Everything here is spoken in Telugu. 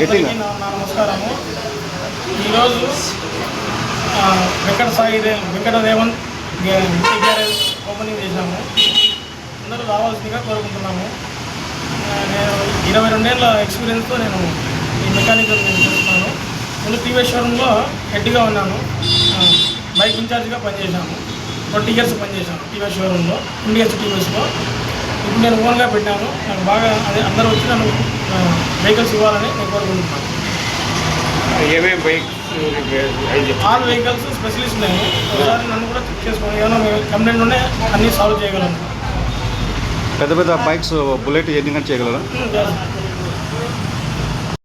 అందరికీ నా నమస్కారము. ఈరోజు వెంకట రేవంత్ గ్యారేజ్ ఓపెనింగ్ చేశాము. అందరూ రావాల్సిందిగా కోరుకుంటున్నాము. నేను 22 ఏళ్ళ ఎక్స్పీరియన్స్తో నేను ఈ మెకానికల్ చేస్తున్నాను. నేను టీవీఎస్ షోరూంలో హెడ్గా ఉన్నాను. బైక్ ఇన్ఛార్జ్గా పనిచేశాను. 20 years పనిచేశాను టీవీఎస్ షోరూంలో, ఇండియన్స్ టీవీఎస్లో. ఇప్పుడు నేను ఓన్గా పెట్టాను. నాకు బాగా అదే అందరూ వచ్చి నన్ను వెహికల్స్ ఇవ్వాలని నేను కోరుకుంటున్నాను. ఏమేమి బైక్స్? ఆల్ వెహికల్స్ స్పెషలిస్ట్ నేను. ఒకసారి నన్ను కూడా చెక్ చేసుకోండి. ఏమైనా కంప్లైంట్ ఉంటే అన్నీ సాల్వ్ చేయగలను. పెద్ద పెద్ద బైక్స్ బుల్లెట్ ఎన్ని చేయగలరా?